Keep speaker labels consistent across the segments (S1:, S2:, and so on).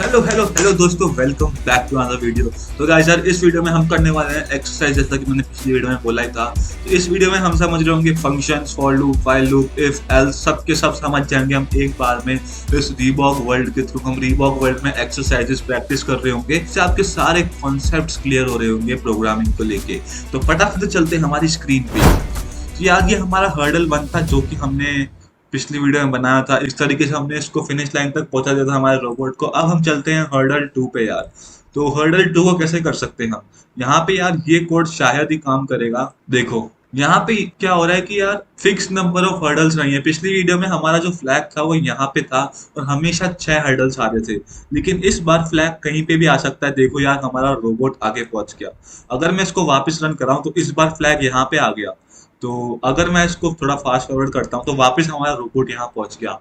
S1: Hello hello hello दोस्तों, welcome back to another video. तो guys यार, इस वीडियो में हम करने वाले हैं एक्सरसाइज, जैसा कि मैंने पिछली वीडियो में बोला ही था। तो इस वीडियो में हम समझ रहे होंगे functions, for loop, while loop, if else, सब के सब समझ जाएंगे हम एक बार में। इस रीबॉक वर्ल्ड के थ्रू हम रीबॉक वर्ल्ड में एक्सरसाइजेस प्रैक्टिस कर रहे होंगे, इससे आपके सारे कॉन्सेप्ट्स क्लियर हो रहे होंगे प्रोग्रामिंग को लेके। तो फटाफट से चलते हैं हमारी स्क्रीन पे। तो यार, ये हमारा हर्डल 1 था जो कि हमने पिछली वीडियो में बनाया था। इस तरीके से हमने इसको फिनिश लाइन तक पहुंचा दिया था हमारे रोबोट को। अब हम चलते हैं हर्डल 2 पे यार। तो हर्डल 2 को कैसे कर सकते हैं हम? यहाँ पे यार ये कोड शायद ही काम करेगा। देखो यहाँ पे क्या हो रहा है कि यार फिक्स नंबर ऑफ हर्डल्स नहीं है। पिछली वीडियो में हमारा जो फ्लैग था वो यहाँ पे था और हमेशा 6 हर्डल्स आ रहे थे, लेकिन इस बार फ्लैग कहीं पे भी आ सकता है। देखो यार, हमारा रोबोट आगे पहुंच गया। अगर मैं इसको वापस रन कराऊं तो इस बार फ्लैग यहाँ पे आ गया। तो अगर मैं इसको थोड़ा फास्ट फॉरवर्ड करता हूँ तो वापस हमारा रोबोट यहाँ पहुंच गया।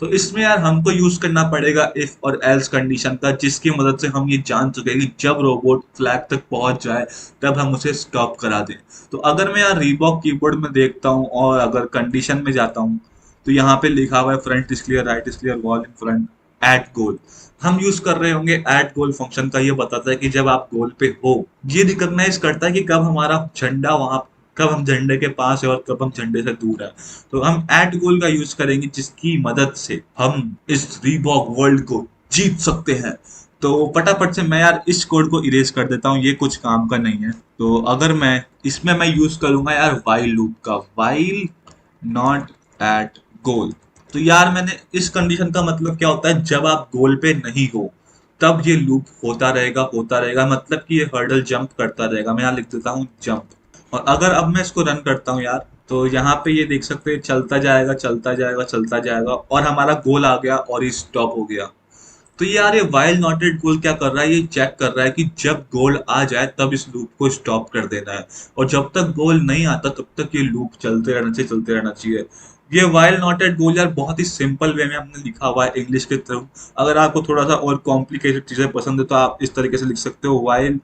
S1: तो इसमें यार हमको यूज करना पड़ेगा इफ और एल्स कंडीशन का, जिसकी मदद से हम ये जान चुके हैं कि जब रोबोट फ्लैग तक पहुंच जाए तब हम उसे स्टॉप करा दें। तो अगर मैं यार रीबॉक कीबोर्ड में देखता हूँ और अगर कंडीशन में जाता हूँ, तो यहाँ पे लिखा हुआ है front is clear, right is clear, wall in front, at goal. हम यूज कर रहे होंगे एट गोल फंक्शन का। ये बताता है कि जब आप गोल पे हो। ये रिकॉग्नाइज करता है कि कब हमारा झंडा वहां, कब हम झंडे के पास है और कब हम झंडे से दूर है। तो हम एट गोल का यूज करेंगे, जिसकी मदद से हम इस रीबॉक वर्ल्ड को जीत सकते हैं। तो फटाफट से मैं यार इस कोड को इरेज कर देता हूँ, ये कुछ काम का नहीं है। तो अगर मैं इसमें मैं यूज करूंगा यार वाइल लूप का, वाइल नॉट एट गोल। तो यार मैंने इस कंडीशन का मतलब क्या होता है, जब आप गोल पे नहीं हो तब ये लूप होता रहेगा, मतलब कि ये हर्डल जंप करता रहेगा। मैं यहाँ लिख देता हूँ जंप। और अगर अब मैं इसको रन करता हूँ यार, तो यहाँ पे ये देख सकते हैं चलता जाएगा चलता जाएगा चलता जाएगा और हमारा गोल आ गया और ये स्टॉप हो गया। तो यार ये वाइल नॉट एट गोल क्या कर रहा है, ये चेक कर रहा है कि जब गोल आ जाए तब इस लूप को स्टॉप कर देना है, और जब तक गोल नहीं आता तब तक ये लूप चलते रहना चाहिए। ये वाइल नॉट एट गोल यार बहुत ही सिंपल वे में हमने लिखा हुआ है इंग्लिश के थ्रू। अगर आपको थोड़ा सा और कॉम्प्लिकेटेड चीजें पसंद है तो आप इस तरीके से लिख सकते हो, while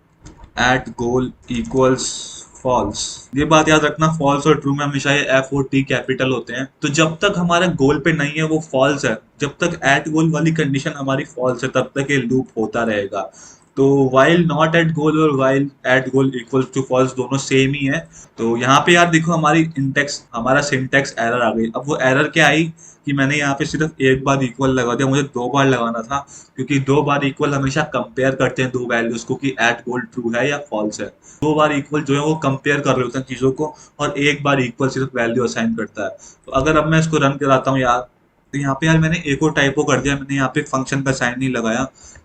S1: at goal equals false. ये बात याद रखना, फॉल्स और ट्रू में हमेशा ये एफ और टी कैपिटल होते हैं। तो जब तक हमारे गोल पे नहीं है वो फॉल्स है, जब तक एट गोल वाली कंडीशन हमारी फॉल्स है तब तक ये लूप होता रहेगा। तो वाइल नॉट एट गोल और while at goal equal to false दोनों सेम ही है। तो यहाँ पे यार देखो हमारी इंटेक्स, हमारा सिंटेक्स एरर आ गई। अब वो एरर क्या आई कि मैंने यहाँ पे सिर्फ एक बार इक्वल लगा दिया, मुझे 2 बार लगाना था, क्योंकि 2 बार इक्वल हमेशा कंपेयर करते हैं दो वैल्यूज को कि एट गोल ट्रू है या फॉल्स है। 2 बार इक्वल जो है वो कंपेयर कर रहे होते हैं चीजों को, और एक बार इक्वल सिर्फ वैल्यू असाइन करता है। तो अगर अब मैं इसको रन कराता हूँ यार, तो यहाँ पे यार मैंने एक और टाइपो कर दिया, मैंने यहाँ पे फंक्शन का साइन नहीं लगाया।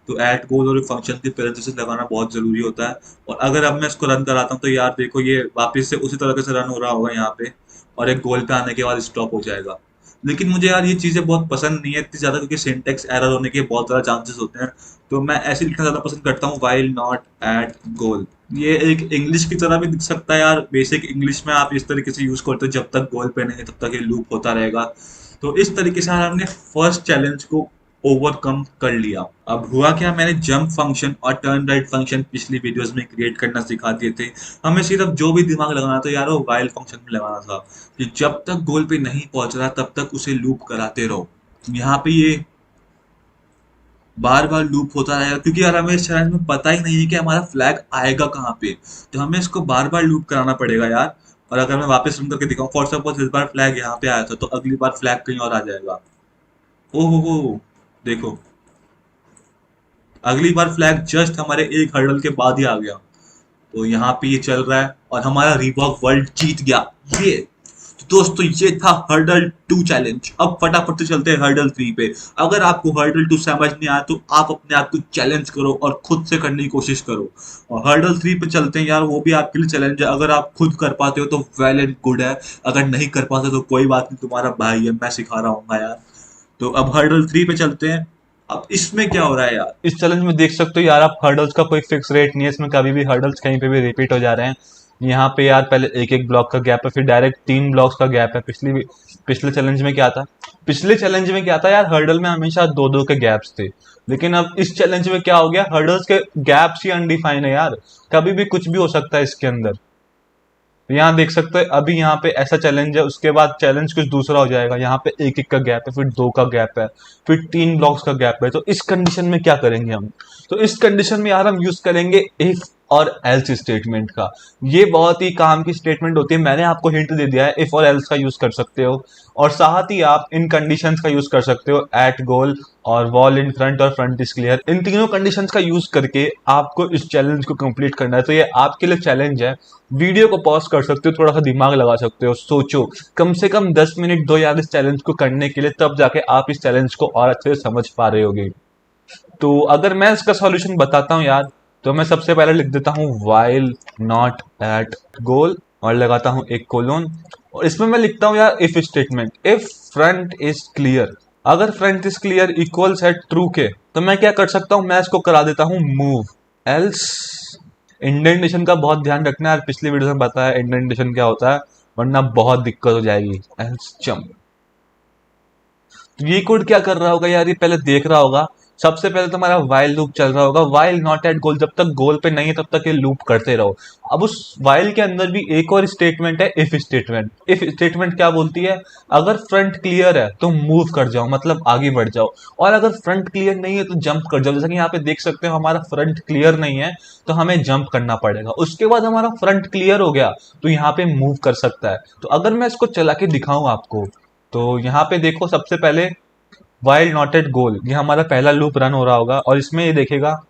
S1: तो एट गोल और फंक्शन की पैरेंथेसिस लगाना बहुत जरूरी होता है। और अगर अब मैं इसको रन कराता हूँ तो यार देखो ये वापस से उसी तरह से रन हो रहा होगा यहाँ पे, और एक गोल पे आने के बाद स्टॉप हो जाएगा। लेकिन मुझे यार ये चीजें बहुत पसंद नहीं है इतनी ज्यादा, क्योंकि सिंटेक्स एरर होने के बहुत ज्यादा चांसेस होते हैं। तो मैं ऐसे लिखना ज्यादा पसंद करता हूँ, वाइल नॉट एट गोल। ये एक इंग्लिश की तरह भी दिख सकता है यार। बेसिक इंग्लिश में आप इस तरीके से यूज करते हो, जब तक गोल पे नहीं है तब तक ये लूप होता रहेगा। तो इस तरीके से यार हमने फर्स्ट चैलेंज को ओवरकम कर लिया। अब हुआ क्या, मैंने जंप फंक्शन और टर्न राइट फंक्शन पिछली वीडियोस में क्रिएट करना सिखा दिए थे। हमें सिर्फ जो भी दिमाग लगाना था यार वो वाइल फंक्शन में लगाना था, कि जब तक गोल पे नहीं पहुंच रहा तब तक उसे लूप कराते रहो। यहाँ पे ये बार बार लूप होता रहेगा, क्योंकि यार हमें इस चैलेंज में पता ही नहीं है कि हमारा फ्लैग आएगा कहाँ पे। तो हमें इसको बार बार लूप कराना पड़ेगा यार। और अगर मैं वापस रन करके दिखाऊं, फॉर सपोज इस बार फ्लैग यहाँ पे आया था तो अगली बार फ्लैग कहीं और आ जाएगा। ओहो हो, देखो अगली बार फ्लैग जस्ट हमारे एक हर्डल के बाद ही आ गया। तो यहाँ पे ये चल रहा है और हमारा रीबॉक वर्ल्ड जीत गया। ये तो दोस्तों ये था हर्डल 2 चैलेंज। अब फटाफट से चलते हैं हर्डल 3 पे। अगर आपको हर्डल 2 समझ नहीं आया तो आप अपने आप को चैलेंज करो और खुद से करने की कोशिश करो। और हर्डल 3 पे चलते हैं यार, वो भी आपके लिए चैलेंज है। अगर आप खुद कर पाते हो तो वेल एंड गुड है, अगर नहीं कर पाते तो कोई बात नहीं, तुम्हारा भाई है, मैं सिखा रहा हूँ यार। तो अब हर्डल 3 पे चलते हैं। अब इसमें क्या हो रहा है यार,
S2: इस चैलेंज में देख सकते हो यार, आप हर्डल्स का कोई फिक्स रेट नहीं है इसमें, कभी भी हर्डल्स कहीं पे भी रिपीट हो जा रहे हैं। यहाँ पे यार पहले एक एक ब्लॉक का गैप है, फिर डायरेक्ट 3 ब्लॉक्स का गैप है। पिछले चैलेंज में क्या था, यार, हर्डल में हमेशा दो दो के गैप्स थे। लेकिन अब इस चैलेंज में क्या हो गया, हर्डल्स के गैप्स ही अनडिफाइन है यार, कभी भी कुछ भी हो सकता है इसके अंदर। तो यहाँ देख सकते हैं अभी यहाँ पे ऐसा चैलेंज है, उसके बाद चैलेंज कुछ दूसरा हो जाएगा। यहाँ पे एक एक का गैप है, फिर 2 का गैप है, फिर 3 ब्लॉक्स का गैप है। तो इस कंडीशन में क्या करेंगे हम? तो इस कंडीशन में यार हम यूज करेंगे इफ और एल्स स्टेटमेंट का। ये बहुत ही काम की स्टेटमेंट होती है, मैंने आपको हिंट दे दिया है, इफ और एल्स का यूज कर सकते हो। और साथ ही आप इन कंडीशंस का यूज कर सकते हो, एट गोल और वॉल इन फ्रंट और फ्रंट इज क्लियर। इन तीनों कंडीशंस का यूज करके आपको इस चैलेंज को कंप्लीट करना है। तो ये आपके लिए चैलेंज है। वीडियो को पॉज कर सकते हो, थोड़ा सा दिमाग लगा सकते हो, सोचो, कम से कम 10 मिनट दो यार इस चैलेंज को करने के लिए, तब जाके आप इस चैलेंज को और अच्छे से समझ पा रहे होगे। तो अगर मैं इसका सॉल्यूशन बताता हूँ यार, तो मैं सबसे पहले लिख देता हूँ वाइल नॉट एट गोल और लगाता हूँ एक कोलोन, और इसमें मैं लिखता हूँ यार if statement, if front is clear. अगर फ्रंट इज क्लियर इक्वल्स है ट्रू के, तो मैं क्या कर सकता हूँ, मैं इसको करा देता हूँ मूव। एल्स इंडेंटेशन का बहुत ध्यान रखना है यार, पिछली वीडियो में बताया इंडेंटेशन क्या होता है, वरना बहुत दिक्कत हो जाएगी। Else jump. तो ये कोड क्या कर रहा होगा यार, ये पहले देख रहा होगा। सबसे पहले तो हमारा वाइल लूप चल रहा होगा, वाइल नॉट एट गोल, जब तक गोल पे नहीं है तब तक ये लूप करते रहो। अब उस वाइल के अंदर भी एक और स्टेटमेंट है, इफ स्टेटमेंट। इफ स्टेटमेंट क्या बोलती है, अगर फ्रंट क्लियर है तो मूव कर जाओ, मतलब आगे बढ़ जाओ, और अगर फ्रंट क्लियर नहीं है तो जंप कर जाओ। जैसा कि यहाँ पे देख सकते हो हमारा फ्रंट क्लियर नहीं है, तो हमें जंप करना पड़ेगा। उसके बाद हमारा फ्रंट क्लियर हो गया तो यहाँ पे मूव कर सकता है। तो अगर मैं इसको चला के दिखाऊं आपको, तो यहाँ पे देखो, सबसे पहले वाइल नॉट एट गोल, ये हमारा पहला लूप रन हो रहा होगा, और इसमें ये देखेगा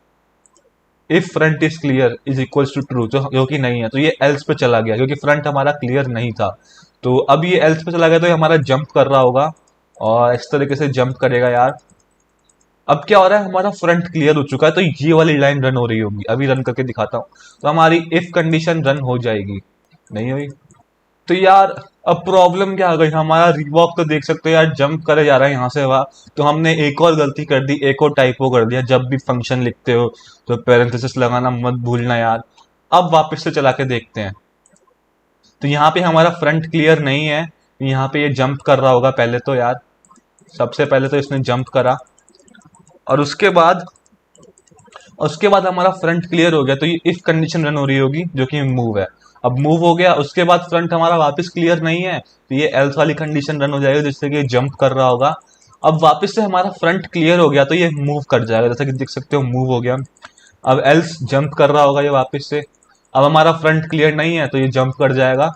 S2: if front is clear is equals to true, जो कि नहीं है, तो ये एल्स पे चला गया क्योंकि फ्रंट हमारा क्लियर नहीं था। तो अब ये एल्स पे चला गया तो ये हमारा जंप कर रहा होगा, और इस तरीके से जंप करेगा यार। अब क्या हो रहा है, हमारा फ्रंट क्लियर हो चुका है, तो ये वाली लाइन रन हो रही होगी। अभी रन करके दिखाता हूँ, तो हमारी इफ कंडीशन रन हो जाएगी। नहीं हुई तो यार अब प्रॉब्लम क्या आ गई, हमारा रिवॉक तो देख सकते हो यार जंप करे जा रहा है यहाँ से वहां। तो हमने एक और गलती कर दी, एक और टाइपो कर दिया। जब भी फंक्शन लिखते हो तो पैरेंथेसिस लगाना मत भूलना यार। अब वापस से चला के देखते हैं। तो यहाँ पे हमारा फ्रंट क्लियर नहीं है, यहाँ पे ये जंप कर रहा होगा पहले तो यार। सबसे पहले तो इसने जंप करा, और उसके बाद हमारा फ्रंट क्लियर हो गया, तो ये इफ कंडीशन रन हो रही होगी जो कि मूव है। अब मूव हो गया, उसके बाद फ्रंट हमारा वापस क्लियर नहीं है, तो ये एल्स वाली कंडीशन रन हो जाएगी जिससे कि जंप कर रहा होगा। अब वापस से हमारा फ्रंट क्लियर हो गया तो ये मूव कर जाएगा, जैसा कि देख सकते हो मूव हो गया। अब एल्स जंप कर रहा होगा ये वापस से। अब हमारा फ्रंट क्लियर नहीं है तो ये जंप कर जाएगा।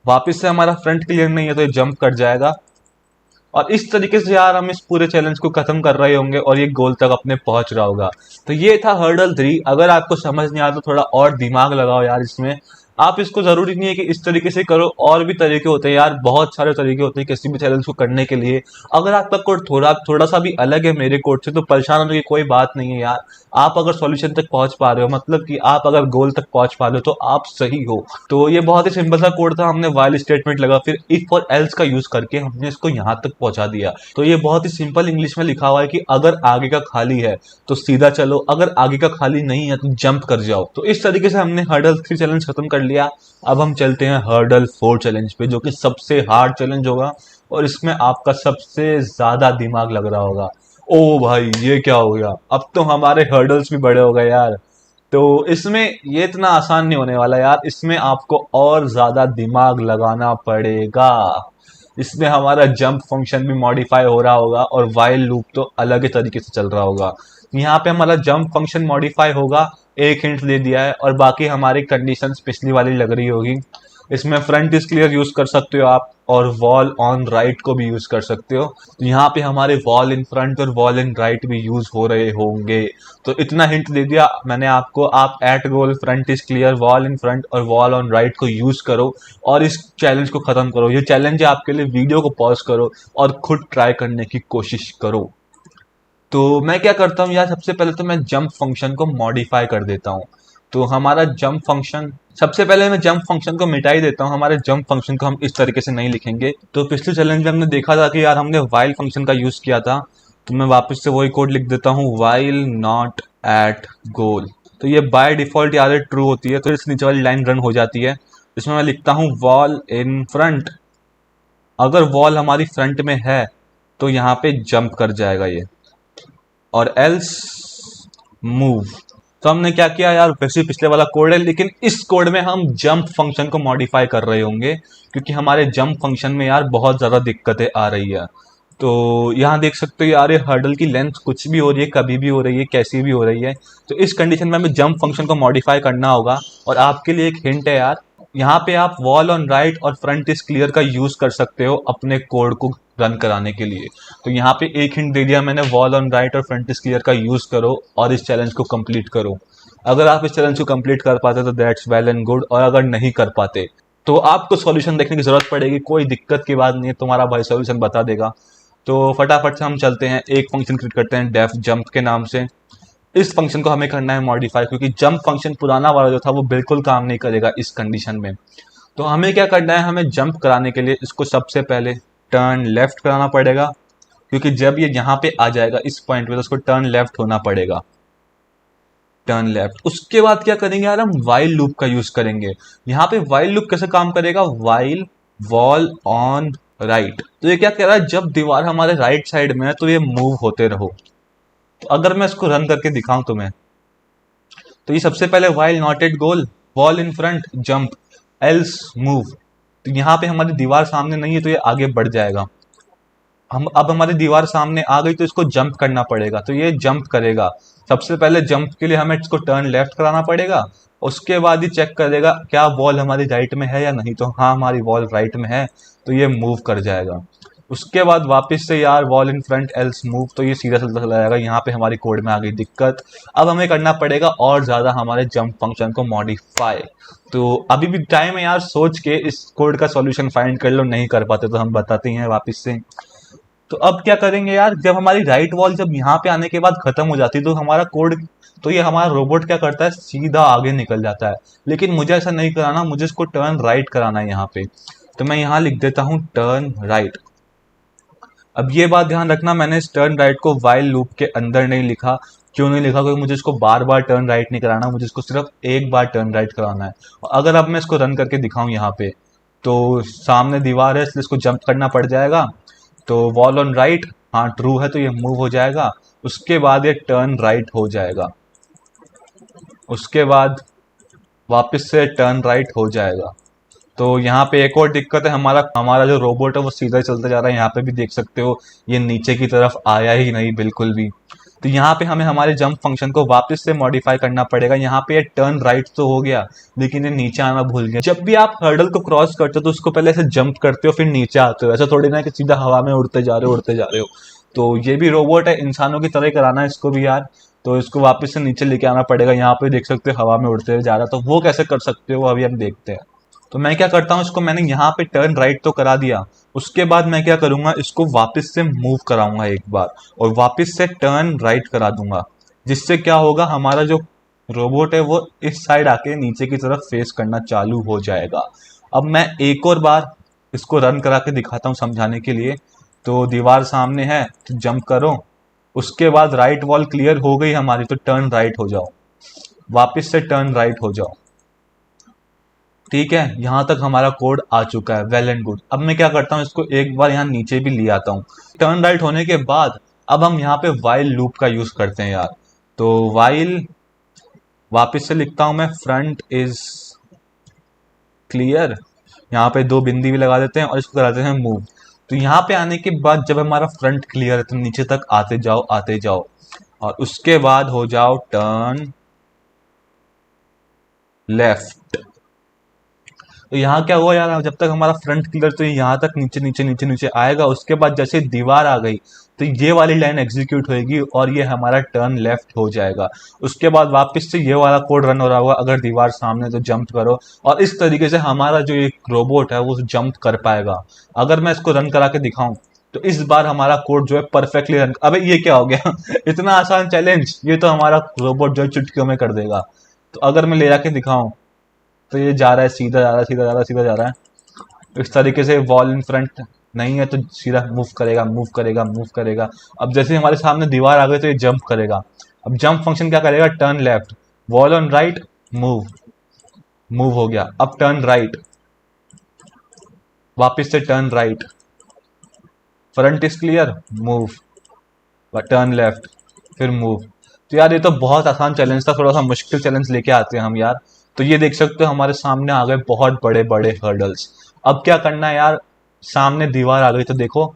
S2: वापस से हमारा फ्रंट क्लियर नहीं है तो ये जंप कर जाएगा। और इस तरीके से यार हम इस पूरे चैलेंज को खत्म कर रहे होंगे और ये गोल तक अपने पहुंच रहा होगा। तो ये था हर्डल 3। अगर आपको समझ नहीं आया तो थोड़ा और दिमाग लगाओ यार इसमें। आप इसको जरूरी नहीं है कि इस तरीके से करो, और भी तरीके होते हैं यार, बहुत सारे तरीके होते हैं किसी भी चैलेंज को करने के लिए। अगर आपका कोड थोड़ा थोड़ा सा भी अलग है मेरे कोड से, तो परेशान होने की कोई बात नहीं है यार। आप अगर सॉल्यूशन तक पहुंच पा रहे हो, मतलब कि आप अगर गोल तक पहुंच पा रहे हो, तो आप सही हो। तो ये बहुत ही सिंपल सा कोड था, हमने वाइल स्टेटमेंट लगा, फिर इफ और एल्स का यूज करके हमने इसको यहाँ तक पहुंचा दिया। तो ये बहुत ही सिंपल इंग्लिश में लिखा हुआ है कि अगर आगे का खाली है तो सीधा चलो, अगर आगे का खाली नहीं है तो जंप कर जाओ। तो इस तरीके से हमने हर्डल 3 चैलेंज खत्म कर लिया। अब हम चलते हैं हर्डल 4 चैलेंज पे, जो कि सबसे हार्ड चैलेंज होगा, और इसमें आपका सबसे ज्यादा दिमाग लग रहा होगा। ओ भाई ये क्या हो गया, अब तो हमारे हर्डल्स भी बड़े हो गए यार। तो इसमें ये इतना आसान नहीं होने वाला यार, इसमें आपको और ज्यादा दिमाग लगाना पड़ेगा। इसमें हमारा जंप फंक्शन भी मॉडिफाई हो रहा होगा, और वाइल लूप तो अलग ही तरीके से चल रहा होगा। यहाँ पे हमारा जंप फंक्शन मॉडिफाई होगा, एक हिंट दे दिया है, और बाकी हमारी कंडीशंस पिछली वाली लग रही होगी। इसमें फ्रंट इज क्लियर यूज कर सकते हो आप, और वॉल ऑन राइट को भी यूज कर सकते हो। तो यहाँ पे हमारे वॉल इन फ्रंट और वॉल इन राइट भी यूज हो रहे होंगे। तो इतना हिंट दे दिया मैंने आपको, आप at goal, front is clear, wall in front और वॉल ऑन राइट को यूज करो और इस चैलेंज को खत्म करो। ये चैलेंज है आपके लिए, वीडियो को पॉज करो और खुद ट्राई करने की कोशिश करो। तो मैं क्या करता हूँ यार, सबसे पहले तो मैं जंप फंक्शन को मॉडिफाई कर देता हूँ। तो हमारा जंप फंक्शन, सबसे पहले मैं जंप फंक्शन को मिटा ही देता हूँ। हमारे जंप फंक्शन को हम इस तरीके से नहीं लिखेंगे। तो पिछले चैलेंज में हमने देखा था कि यार हमने वाइल फंक्शन का यूज किया था, तो मैं वापस से वही कोड लिख देता हूँ, वाइल नॉट एट गोल। तो ये बाय डिफॉल्ट यार ट्रू होती है, तो इस नीचे वाली लाइन रन हो जाती है। इसमें मैं लिखता हूँ वॉल इन फ्रंट। अगर वॉल हमारी फ्रंट में है तो यहाँ पे जंप कर जाएगा ये, और एल्स मूव। तो हमने क्या किया यार, वैसे ही पिछले वाला कोड है, लेकिन इस कोड में हम जंप फंक्शन को मॉडिफाई कर रहे होंगे, क्योंकि हमारे जंप फंक्शन में यार बहुत ज़्यादा दिक्कतें आ रही है। तो यहाँ देख सकते हो यार, ये हर्डल की लेंथ कुछ भी हो रही है, कभी भी हो रही है, कैसी भी हो रही है। तो इस कंडीशन में हमें जंप फंक्शन को मॉडिफाई करना होगा। और आपके लिए एक हिंट है यार, यहाँ पे आप वॉल ऑन राइट और फ्रंट इज क्लियर का यूज कर सकते हो अपने कोड को रन कराने के लिए। तो यहाँ पे एक हिंट दे दिया मैंने, वॉल ऑन राइट और फ्रंट इज क्लियर का यूज करो और इस चैलेंज को कंप्लीट करो। अगर आप इस चैलेंज को कंप्लीट कर पाते तो दैट्स वेल एंड गुड, और अगर नहीं कर पाते तो आपको सॉल्यूशन देखने की जरूरत पड़ेगी। कोई दिक्कत की बात नहीं है, तुम्हारा भाई सॉल्यूशन बता देगा। तो फटाफट से हम चलते हैं, एक फंक्शन क्रिएट करते हैं डेफ जंप के नाम से। इस फंक्शन को हमें करना है मॉडिफाई, क्योंकि जंप फंक्शन पुराना वाला जो था वो बिल्कुल काम नहीं करेगा इस कंडीशन में। तो हमें क्या करना है, हमें जंप कराने के लिए इसको सबसे पहले टर्न लेफ्ट कराना पड़ेगा, क्योंकि जब ये यहाँ पे आ जाएगा इस पॉइंट पे तो उसको टर्न लेफ्ट होना पड़ेगा, टर्न लेफ्ट। उसके बाद क्या करेंगे यार, हम वाइल लूप का यूज करेंगे। यहाँ पे वाइल लूप कैसे काम करेगा, वाइल वॉल ऑन राइट। तो ये क्या कह रहा है, जब दीवार हमारे राइट साइड में है तो ये मूव होते रहो। तो अगर मैं इसको रन करके दिखाऊं तुम्हें, तो ये सबसे पहले while not at goal wall in front jump else move. तो यहाँ पे हमारी दीवार सामने नहीं है तो ये आगे बढ़ जाएगा। हम अब हमारी दीवार सामने आ गई तो इसको जंप करना पड़ेगा, तो ये जंप करेगा। सबसे पहले जंप के लिए हमें इसको टर्न लेफ्ट कराना पड़ेगा, उसके बाद ही चेक करेगा क्या वॉल हमारी राइट में है या नहीं। तो हाँ, हमारी वॉल राइट में है तो ये मूव कर जाएगा। उसके बाद वापस से यार wall in front else move, तो ये सीधा चलता चला जाएगा। यहाँ पे हमारी कोड में आ गई दिक्कत। अब हमें करना पड़ेगा और ज्यादा हमारे जंप फंक्शन को मॉडिफाई। तो अभी भी टाइम है यार, सोच के इस कोड का सॉल्यूशन फाइंड कर लो। नहीं कर पाते तो हम बताते हैं वापस से। तो अब क्या करेंगे यार, जब हमारी राइट वॉल जब यहाँ पे आने के बाद खत्म हो जाती है तो हमारा कोड, तो ये हमारा रोबोट क्या करता है, सीधा आगे निकल जाता है। लेकिन मुझे ऐसा नहीं कराना, मुझे इसको टर्न राइट कराना है यहाँ पे। तो मैं यहाँ लिख देता हूँ टर्न राइट। अब ये बात ध्यान रखना, मैंने इस टर्न राइट को वाइल लूप के अंदर नहीं लिखा। क्यों नहीं लिखा, क्योंकि मुझे इसको बार बार टर्न राइट नहीं कराना, मुझे इसको सिर्फ एक बार टर्न राइट कराना है। और अगर अब मैं इसको रन करके दिखाऊं यहाँ पे, तो सामने दीवार है इसलिए इसको जंप करना पड़ जाएगा। तो वॉल ऑन राइट, हाँ ट्रू है तो ये मूव हो जाएगा। उसके बाद ये टर्न राइट हो जाएगा, उसके बाद वापस से टर्न राइट हो जाएगा। तो यहाँ पे एक और दिक्कत है, हमारा हमारा जो रोबोट है वो सीधा ही चलता जा रहा है। यहाँ पे भी देख सकते हो ये नीचे की तरफ आया ही नहीं बिल्कुल भी। तो यहाँ पे हमें हमारे जंप फंक्शन को वापस से मॉडिफाई करना पड़ेगा। यहाँ पे ये टर्न राइट तो हो गया, लेकिन ये नीचे आना भूल गया। जब भी आप हर्डल को क्रॉस करते हो तो उसको पहले ऐसे जंप करते हो फिर नीचे आते हो, ऐसा थोड़ी ना कि सीधा हवा में उड़ते जा रहे हो उड़ते जा रहे हो। तो ये भी रोबोट है, इंसानों की तरह ही कराना है इसको भी यार। तो इसको वापस से नीचे लेके आना पड़ेगा। यहाँ पे देख सकते हो हवा में उड़ते हुए जा रहा है, तो वो कैसे कर सकते हो अभी हम देखते हैं। तो मैं क्या करता हूँ, इसको मैंने यहाँ पे टर्न राइट तो करा दिया, उसके बाद मैं क्या करूंगा, इसको वापस से मूव कराऊंगा एक बार और वापस से टर्न राइट करा दूंगा। जिससे क्या होगा, हमारा जो रोबोट है वो इस साइड आके नीचे की तरफ फेस करना चालू हो जाएगा। अब मैं एक और बार इसको रन करा के दिखाता हूँ समझाने के लिए। तो दीवार सामने है तो जंप करो, उसके बाद राइट वॉल क्लियर हो गई हमारी तो टर्न राइट हो जाओ, वापस से टर्न राइट हो जाओ। ठीक है, यहां तक हमारा कोड आ चुका है, वेल एंड गुड। अब मैं क्या करता हूं, इसको एक बार यहाँ नीचे भी ले आता हूँ। टर्न राइट होने के बाद अब हम यहाँ पे वाइल लूप का यूज करते हैं यार। तो वाइल, वापस से लिखता हूं मैं, फ्रंट इज क्लियर, यहाँ पे दो बिंदी भी लगा देते हैं और इसको कराते हैं मूव। तो यहाँ पे आने के बाद जब हमारा फ्रंट क्लियर है तो नीचे तक आते जाओ और उसके बाद हो जाओ टर्न लेफ्ट। तो यहाँ क्या हुआ यार, जब तक हमारा फ्रंट क्लियर तो यहाँ तक नीचे नीचे नीचे नीचे आएगा। उसके बाद जैसे दीवार आ गई तो ये वाली लाइन एग्जीक्यूट होएगी और ये हमारा टर्न लेफ्ट हो जाएगा। उसके बाद वापस से ये वाला कोड रन हो रहा होगा, अगर दीवार सामने तो जंप करो। और इस तरीके से हमारा जो एक रोबोट है वो जंप कर पाएगा। अगर मैं इसको रन करा के दिखाऊं तो इस बार हमारा कोड जो है परफेक्टली रन। अबे ये क्या हो गया इतना आसान चैलेंज, ये तो हमारा रोबोट जो है चुटकियों में कर देगा। तो अगर मैं ले जाके दिखाऊं तो ये जा रहा है, सीधा जा रहा है, सीधा जा रहा है, सीधा जा रहा है। इस तरीके से वॉल इन फ्रंट नहीं है तो सीधा मूव करेगा मूव करेगा मूव करेगा। अब जैसे हमारे सामने दीवार आ गई तो ये जंप करेगा। अब जंप फंक्शन क्या करेगा, turn left, wall on right, move, move हो गया। अब टर्न राइट, वापिस से turn right, front is clear, move, turn left, फिर मूव। तो यार ये तो बहुत आसान चैलेंज था, थोड़ा सा मुश्किल चैलेंज लेके आते हैं हम यार। तो ये देख सकते हो हमारे सामने आ गए बहुत बड़े बड़े हर्डल्स। अब क्या करना है यार, सामने दीवार आ गई तो देखो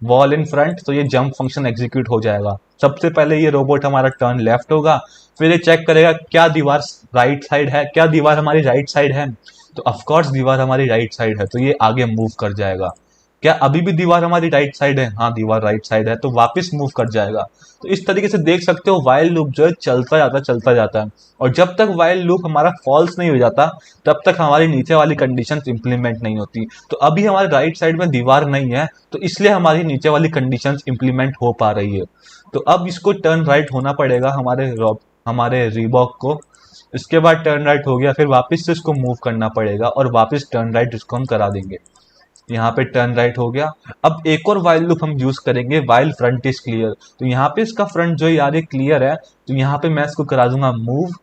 S2: वॉल इन फ्रंट, तो ये जंप फंक्शन एग्जीक्यूट हो जाएगा। सबसे पहले ये रोबोट हमारा टर्न लेफ्ट होगा, फिर ये चेक करेगा क्या दीवार राइट साइड है, क्या दीवार हमारी राइट साइड है। तो ऑफकोर्स दीवार हमारी राइट साइड है, तो ये आगे मूव कर जाएगा। क्या अभी भी दीवार हमारी राइट साइड है? हाँ दीवार राइट साइड है, तो वापस मूव कर जाएगा। तो इस तरीके से देख सकते हो वाइल लूप जो है चलता जाता है। और जब तक वाइल लूप हमारा फॉल्स नहीं हो जाता तब तक हमारी नीचे वाली कंडीशन इंप्लीमेंट नहीं होती। तो अभी हमारे राइट साइड में दीवार नहीं है, तो इसलिए हमारी नीचे वाली कंडीशन इंप्लीमेंट हो पा रही है। तो अब इसको टर्न राइट होना पड़ेगा हमारे रीबॉक को। इसके बाद टर्न राइट हो गया, फिर वापस से इसको मूव करना पड़ेगा और वापस टर्न राइट इसको हम करा देंगे। यहाँ पे टर्न राइट हो गया। अब एक और वाइल लूप हम यूज करेंगे, वाइल फ्रंट इज क्लियर। तो यहाँ पे इसका फ्रंट जो यार ये क्लियर है, तो यहाँ पे मैं इसको करा दूंगा मूव।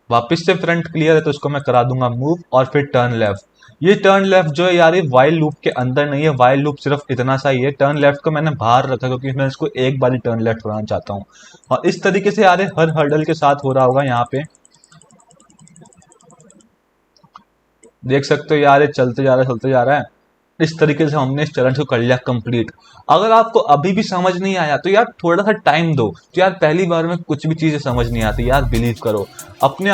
S2: वापस से फ्रंट क्लियर है तो इसको मैं करा दूंगा मूव, और फिर टर्न लेफ्ट। ये टर्न लेफ्ट जो है यार ये वाइल लूप के अंदर नहीं है, वाइल लूप सिर्फ इतना सा ही है। टर्न लेफ्ट को मैंने बाहर रखा क्योंकि मैं इसको एक बार ही टर्न लेफ्ट बनाना चाहता हूँ। और इस तरीके से यार हर हर्डल के साथ हो रहा होगा। यहाँ पे देख सकते हो यार ये चलते जा रहा है। इस तरीके से हमने इस चैलेंज को कर लिया कंप्लीट। अगर आपको अभी भी समझ नहीं आया तो यार थोड़ा सा टाइम दो। तो यार पहली बार में कुछ भी चीजें समझ नहीं आती यार, बिलीव करो, अपने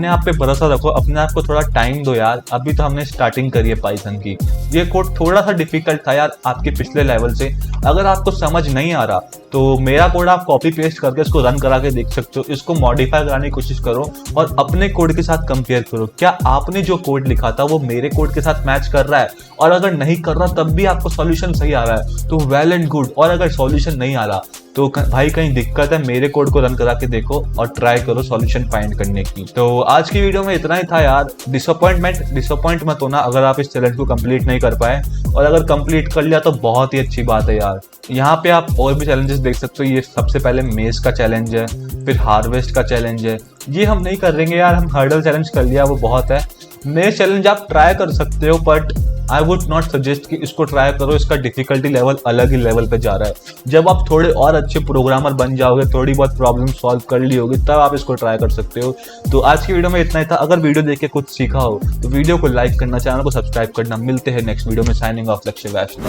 S2: आप पे भरोसा रखो, अपने आप को थोड़ा टाइम दो यार। अभी तो हमने स्टार्टिंग करी है पाइथन की। ये कोड थोड़ा सा डिफिकल्ट था यार आपके पिछले लेवल से। अगर आपको समझ नहीं आ रहा तो मेरा कोड आप कॉपी पेस्ट करके इसको रन करा के देख सकते हो। इसको मॉडिफाई कराने की कोशिश करो और अपने कोड के साथ कंपेयर करो, क्या आपने जो कोड लिखा था वो मेरे कोड के साथ मैच कर रहा है। और अगर नहीं कर रहा तब भी आपको सॉल्यूशन सही आ रहा है तो वेल एंड गुड। और अगर सॉल्यूशन नहीं आ रहा तो भाई कहीं दिक्कत है, मेरे कोड को रन करा के देखो और ट्राई करो सॉल्यूशन फाइंड करने की। तो आज की वीडियो में इतना ही था यार। डिसअपॉइंट मत होना अगर आप इस चैलेंज को कंप्लीट नहीं कर पाए, और अगर कंप्लीट कर लिया तो बहुत ही अच्छी बात है यार। यहाँ पे आप और भी चैलेंजेस देख सकते हो। ये सबसे पहले मेज का चैलेंज है, फिर हार्वेस्ट का चैलेंज है। ये हम नहीं करेंगे यार, हम हर्डल चैलेंज कर लिया वो बहुत है। मेज चैलेंज आप ट्राई कर सकते हो but I would not suggest कि इसको ट्राई करो। इसका डिफिकल्टी लेवल अलग ही लेवल पे जा रहा है। जब आप थोड़े और अच्छे प्रोग्रामर बन जाओगे, थोड़ी बहुत प्रॉब्लम सॉल्व कर ली होगी, तब आप इसको ट्राई कर सकते हो। तो आज की वीडियो में इतना ही था। अगर वीडियो देख के कुछ सीखा हो तो वीडियो को लाइक करना, चैनल को सब्सक्राइब करना। मिलते हैं नेक्स्ट वीडियो में। साइनिंग ऑफ लक्ष्य वैष्णव।